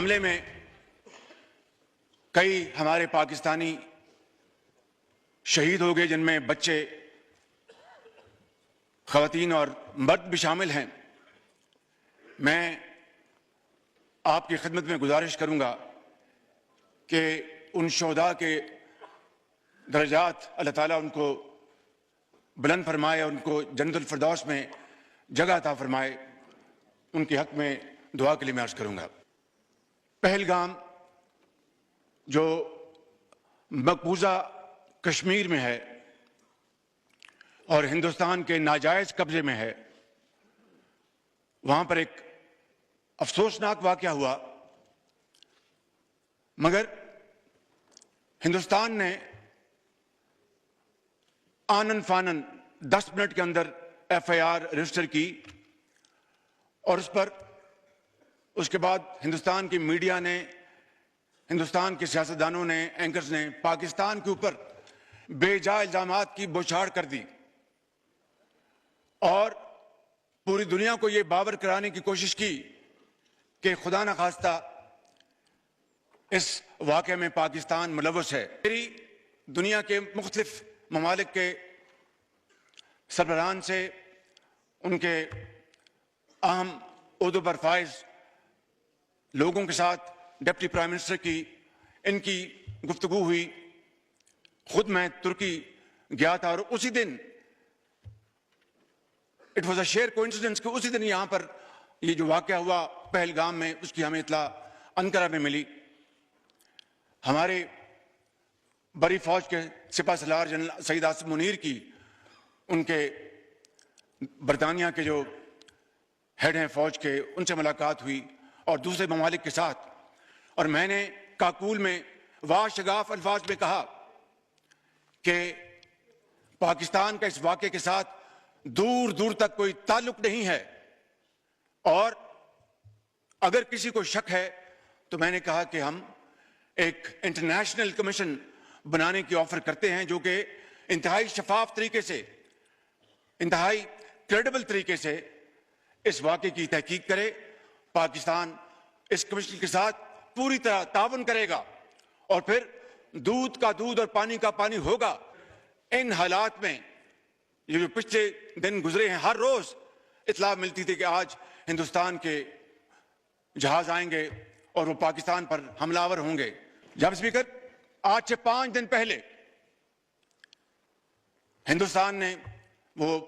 حملے میں کئی ہمارے پاکستانی شہید ہو گئے، جن میں بچے، خواتین اور مرد بھی شامل ہیں۔ میں آپ کی خدمت میں گزارش کروں گا کہ ان شہداء کے درجات اللہ تعالیٰ ان کو بلند فرمائے، ان کو جنت الفردوس میں جگہ عطا فرمائے۔ ان کے حق میں دعا کے لیے میں عرض کروں گا۔ پہلگام جو مقبوضہ کشمیر میں ہے اور ہندوستان کے ناجائز قبضے میں ہے، وہاں پر ایک افسوسناک واقعہ ہوا، مگر ہندوستان نے آنن فانن 10 منٹ کے اندر FIR رجسٹر کی، اور اس کے بعد ہندوستان کی میڈیا نے، ہندوستان کے سیاستدانوں نے، اینکرز نے پاکستان کے اوپر بے جا الزامات کی بوچھاڑ کر دی اور پوری دنیا کو یہ باور کرانے کی کوشش کی کہ خدا نخواستہ اس واقعے میں پاکستان ملوث ہے۔ میری دنیا کے مختلف ممالک کے سربراہان سے، ان کے اہم عہدوں پر فائز لوگوں کے ساتھ، ڈپٹی پرائم منسٹر کی، ان کی گفتگو ہوئی۔ خود میں ترکی گیا تھا اور اسی دن it was a sheer coincidence کہ اسی دن یہاں پر یہ جو واقعہ ہوا پہلگام میں، اس کی ہمیں اطلاع انقرہ میں ملی۔ ہمارے بری فوج کے سپہ سالار جنرل سعید آصف منیر کی، ان کے برطانیہ کے جو ہیڈ ہیں فوج کے، ان سے ملاقات ہوئی اور دوسرے ممالک کے ساتھ، اور میں نے کاکول میں واشگاف الفاظ میں کہا کہ پاکستان کا اس واقعے کے ساتھ دور دور تک کوئی تعلق نہیں ہے، اور اگر کسی کو شک ہے تو میں نے کہا کہ ہم ایک انٹرنیشنل کمیشن بنانے کی آفر کرتے ہیں جو کہ انتہائی شفاف طریقے سے، انتہائی کریڈیبل طریقے سے اس واقعے کی تحقیق کرے۔ پاکستان اس کمیشن کے ساتھ پوری طرح تعاون کرے گا، اور پھر دودھ کا دودھ اور پانی کا پانی ہوگا۔ ان حالات میں یہ جو پچھلے دن گزرے ہیں، ہر روز اطلاع ملتی تھی کہ آج ہندوستان کے جہاز آئیں گے اور وہ پاکستان پر حملہ آور ہوں گے۔ جناب اسپیکر، آج سے 5 دن پہلے ہندوستان نے وہ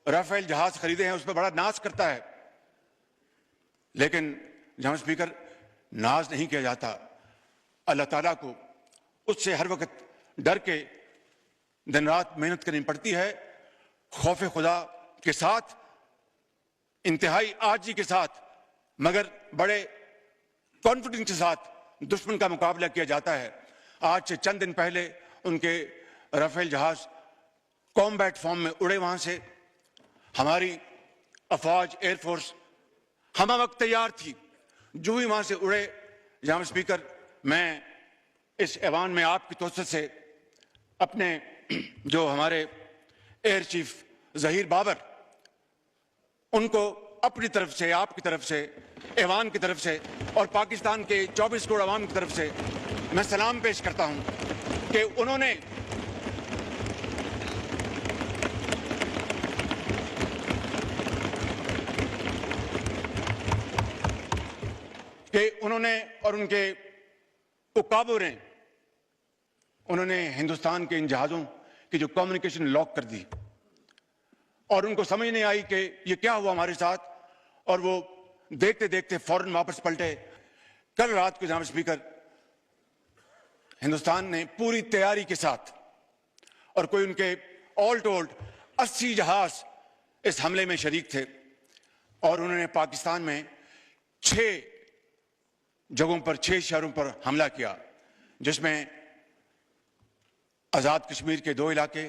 رافیل جہاز خریدے ہیں، اس پہ بڑا ناز کرتا ہے، لیکن جناب اسپیکر ناز نہیں کیا جاتا۔ اللہ تعالیٰ کو اس سے ہر وقت ڈر کے دن رات محنت کرنی پڑتی ہے، خوف خدا کے ساتھ، انتہائی عاجزی کے ساتھ، مگر بڑے کانفیڈنس کے ساتھ دشمن کا مقابلہ کیا جاتا ہے۔ آج سے چند دن پہلے ان کے رافیل جہاز کامبیٹ فارم میں اڑے، وہاں سے ہماری افواج، ایئر فورس ہمہ وقت تیار تھی۔ جو ہی وہاں سے اڑے، جناب اسپیکر، میں اس ایوان میں آپ کی توسط سے اپنے جو ہمارے ایئر چیف ظہیر بابر، ان کو اپنی طرف سے، آپ کی طرف سے، ایوان کی طرف سے اور پاکستان کے 24 کروڑ عوام کی طرف سے میں سلام پیش کرتا ہوں کہ انہوں نے اور ان کے اکابر نے، انہوں نے ہندوستان کے ان جہازوں کی جو کمیونیکیشن لاک کر دی، اور ان کو سمجھ نہیں آئی کہ یہ کیا ہوا ہمارے ساتھ، اور وہ دیکھتے دیکھتے فوراً واپس پلٹے۔ کل رات کو جناب اسپیکر، ہندوستان نے پوری تیاری کے ساتھ، اور کوئی ان کے آل ٹولڈ 80 جہاز اس حملے میں شریک تھے، اور انہوں نے پاکستان میں 6 جگہوں پر، 6 شہروں پر حملہ کیا، جس میں آزاد کشمیر کے 2 علاقے،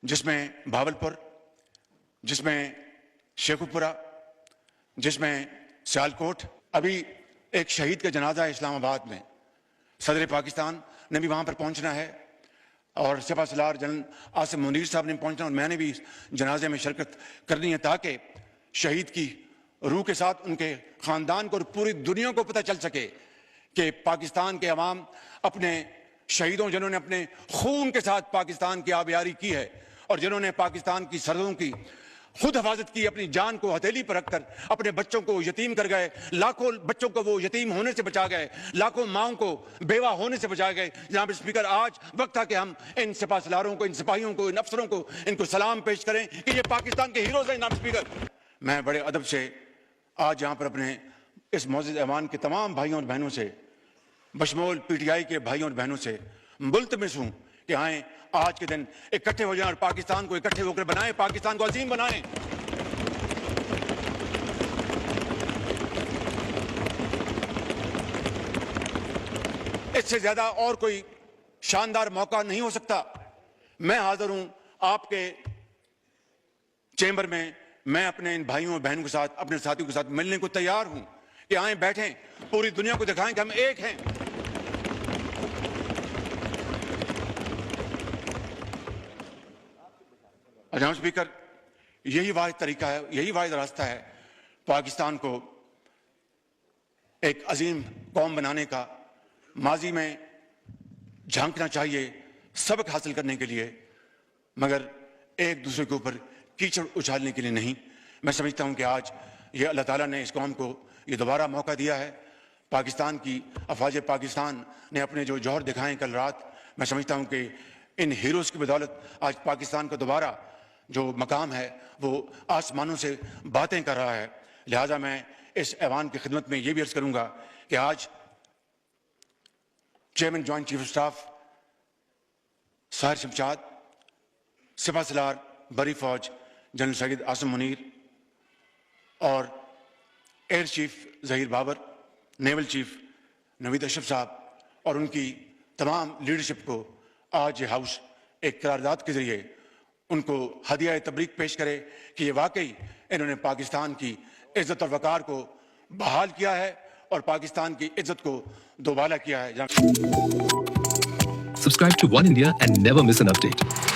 جس میں بھاولپور، جس میں شیخوپورہ، جس میں سیالکوٹ۔ ابھی ایک شہید کا جنازہ ہے اسلام آباد میں، صدر پاکستان نے بھی وہاں پر پہنچنا ہے، اور سپہ سالار جنرل آصف منیر صاحب نے پہنچنا، اور میں نے بھی اس جنازے میں شرکت کرنی ہے، تاکہ شہید کی روح کے ساتھ ان کے خاندان کو اور پوری دنیا کو پتہ چل سکے کہ پاکستان کے عوام اپنے شہیدوں جنہوں نے اپنے خون کے ساتھ پاکستان کی آبیاری کی ہے اور جنہوں نے پاکستان کی سرحدوں کی خود حفاظت کی، اپنی جان کو ہتھیلی پر رکھ کر اپنے بچوں کو یتیم کر گئے، لاکھوں بچوں کو وہ یتیم ہونے سے بچا گئے، لاکھوں ماؤں کو بیوہ ہونے سے بچا گئے۔ جناب اسپیکر، آج وقت تھا کہ ہم ان سپاسالاروں کو، ان سپاہیوں کو، ان افسروں کو، ان کو سلام پیش کریں کہ یہ پاکستان کے ہیروز ہیں۔ جناب اسپیکر، میں بڑے ادب سے آج یہاں پر اپنے اس معزز ایوان کے تمام بھائیوں اور بہنوں سے، بشمول پی ٹی آئی کے بھائیوں اور بہنوں سے ملتمس ہوں کہ آئیں آج کے دن اکٹھے ہو جائیں اور پاکستان کو اکٹھے ہو کر بنائیں، پاکستان کو عظیم بنائیں۔ اس سے زیادہ اور کوئی شاندار موقع نہیں ہو سکتا۔ میں حاضر ہوں آپ کے چیمبر میں، میں اپنے ان بھائیوں اور بہنوں کے ساتھ، اپنے ساتھیوں کے ساتھ ملنے کو تیار ہوں کہ آئیں بیٹھیں، پوری دنیا کو دکھائیں کہ ہم ایک ہیں۔ جناب اسپیکر، یہی واحد طریقہ ہے، یہی واحد راستہ ہے پاکستان کو ایک عظیم قوم بنانے کا۔ ماضی میں جھانکنا چاہیے سبق حاصل کرنے کے لیے، مگر ایک دوسرے کے اوپر کیچڑ اچھالنے کے لیے نہیں۔ میں سمجھتا ہوں کہ آج یہ اللہ تعالیٰ نے اس قوم کو یہ دوبارہ موقع دیا ہے۔ پاکستان کی افواج پاکستان نے اپنے جو جوہر دکھائے کل رات، میں سمجھتا ہوں کہ ان ہیروز کی بدولت آج پاکستان کا دوبارہ جو مقام ہے وہ آسمانوں سے باتیں کر رہا ہے۔ لہٰذا میں اس ایوان کی خدمت میں یہ بھی عرض کروں گا کہ آج chairman joint chief of staff Sahir Shamshad, سپہ سالار بری فوج جنرل سید عاصم منیر اور air chief Zaheer Babar, naval chief Naveed Ashraf صاحب اور ان کی تمام لیڈرشپ کو آج یہ ہاؤس ایک قرارداد کے ذریعے ان کو ہدیہ تبریک پیش کرے کہ یہ واقعی انہوں نے پاکستان کی عزت اور وقار کو بحال کیا ہے اور پاکستان کی عزت کو دوبالا کیا ہے۔ Subscribe to One India and never miss an update.